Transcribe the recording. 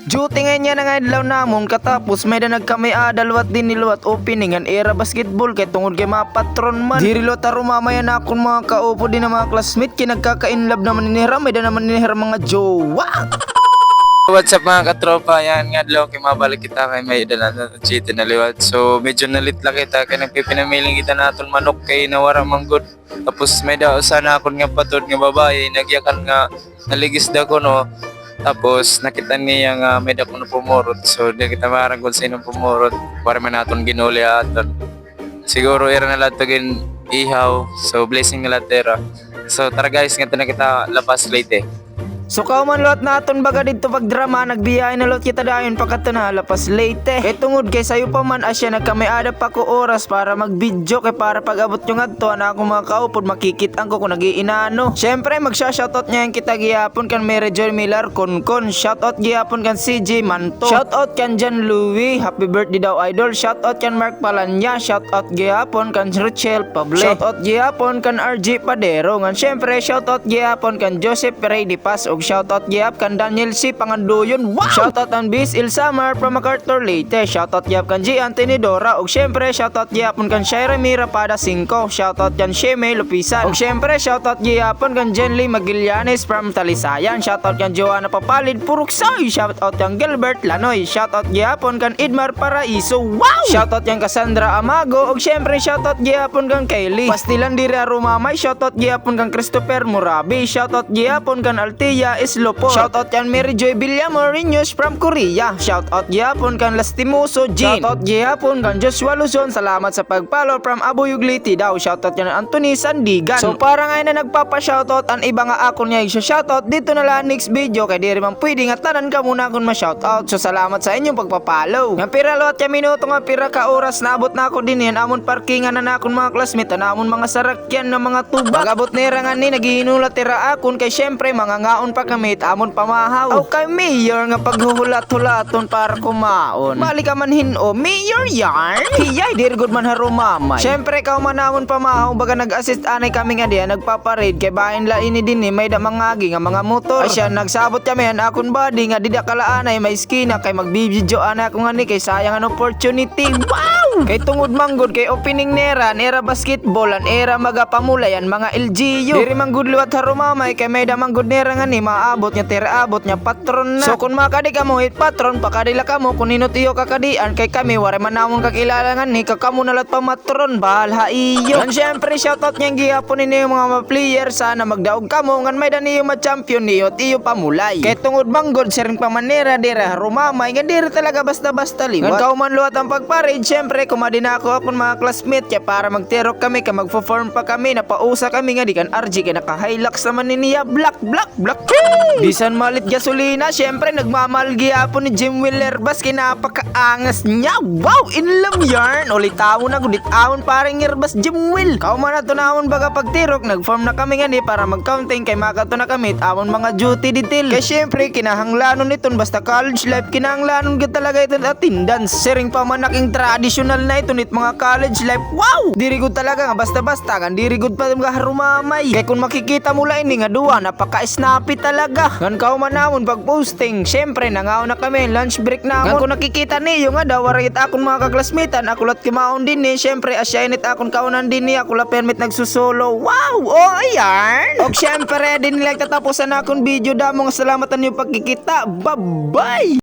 Duty ngayon niya na nga adlaw namon katapos may da nagkamay adalwat din niluwat opening an era basketball kay tungod kay mga patron man. Diri lo taro mamaya na akong mga kaupo din na mga classmate kay nagkaka-inlove naman ni Hira may da naman ni Hira mga jowa. What's up mga katropa, yan nga adlaw kay mabalik kita kay may dala na city na liwat. So medyo nalit lang kita kay nagpipinamiling kita naton manok kay nawara manggod. Tapos may daw sana akon nga patod nga babae nagyakan nga naligis da ko no. Tapos nakita niya nga may daw kuno pumurot. So di kita marangkol sa inong pumurot para man naton ginuli aton. Siguro era na lahat gin ihaw. So blessing na lahat. So tara guys, nga na kita lapas late. So kauman lot naton baga dito pag drama nagbiyahe na lot kita dayon pagkato na lapas late. Kay tungod kay sayo pa man asya nagkamay ada pa ko oras para mag-video kay para pag-abot yung adto na ako mga kaupod makikit-an ko kung nagiinano. Syempre magsha-shoutout niya yung kita gihapon kan Mary Joy Miller kon shoutout gihapon kan CJ Manto. Shoutout kan Jan Louie, happy birthday daw idol. Shoutout kan Mark Palanya, shoutout gihapon kan Richel Pable. Shoutout gihapon kan RG Padero. Ngan syempre shoutout gihapon kan Joseph Perey Di Paz. Shoutout gyap kan Daniel C. Pangandoyon. Wow! Shoutout ang Bis Il Summer from MacArthur Leyte. Shoutout gyap kan G. Anthony Dora. Og syempre shoutout gyapon kan Shaira Mira Pada 5. Shoutout kan Sheme Lupisan. Og syempre shoutout gyapon kan Jenly Magillanes from Talisayan. Shoutout kan Joanna Papalid Puruksay. Shoutout kan Gilbert Lanoy. Shoutout gyapon kan Idmar Paraiso. Wow! Shoutout kan Cassandra Amago. Og syempre shoutout gyapon kan Kaylee Pastilan diri Rumamay. Shoutout gyapon kan Christopher Murabi. Shoutout gyapon kan Altia Islopo. Shoutout kan Mary Joy Villamorinos from Korea. Shoutout gyapon kan Lastimoso Jean. Shoutout gyapon kan Joshua Luzon. Salamat sa pagpalo from Abu Yugliti daw. Shoutout kan Anthony Sandigan. So para ngayon na nagpapa-shoutout ang iba nga ako niya i-shoutout dito na lang next video kay diri man pwede nga tanan ka muna akong ma-shoutout. So salamat sa inyong pagpapalo. Nga pira lot ka minuto nga pira ka oras na abot na ako din yan amon parkingan na akong mga classmate na amon mga sarakyan na mga tubak. Pag-abot nira nga ni naghihinulat tira akon kay syempre mga ngaon pa kami amon pamahaw. O kay mayor nga paghuhulat-hulaton para kumaon. Balik ka man hino, mayor yarn. Hiyay dir good man harumamay. Syempre ka manamon pamahaw baga nag-assist anay kami nga diyan nagpaparade kay bahin la ini din ni may da mangagi nga mga motor. Asya nagsabot kami an akon body nga dida kalaanay may skina kay magbibidyo ana ako nga ni kay sayang an opportunity. Wow! Kay tungod manggod kay opening nera basketball an era magapamulayan mga LGU. Diri manggod luwat harumamay kay may da manggod nera nga ni maabot nya tira abot nya patron na. So kung makadi ka mo hit patron pakadila ka mo kung ninotiyo kakadian kay kami wari manamon kakilalangan ni kakamo nalat pa matron balha iyo. And syempre shoutout nya gihapon ni mga player sana magdaog kamo ngan may daniyo ma-champion niyo tiyo pamulay. Kay tungod manggod siring pamanera dira rumamay nga diri talaga basta-basta liwat. Ngan kauman luwat ang pagparade syempre kumadina ako akon mga classmate kay para magterok kami kay magfo-form pa kami napausa kami nga di kan RG kay naka-hilux naman ni niya black. Bisan malit gasolina, syempre nagmamahal gyapon ni Jim Wheeler bas kinapakaangas niya. Wow, in love yarn. Ulit tawon na gudit awon paring irbas Jim Will. Kauman na tunawon baga pagtirok, nagform na kami nga ni para mag-counting kay makato na kami awon mga duty detail. Kay syempre kinahanglanon niton basta college life kinahanglanon gid talaga iton attendance. Siring pa man naking traditional na iton it mga college life. Wow! Diri gud talaga nga basta-basta kan diri gud pa mga harumamay. Kay kung makikita mo la ini nga duwa napaka-snappy talaga. Ngan kauman namon pag posting, syempre nangaon na kami lunch break namon. Ngan kung nakikita niyo nga daw warit akon mga kaklasmitan, ako lat kimaon din ni, syempre asyainit akon kaunan din ni, ako la permit nagsusolo. Wow! Oh ayan! Og syempre din nila tatapusan akon video damo nga salamatan niyo pagkikita. Bye-bye!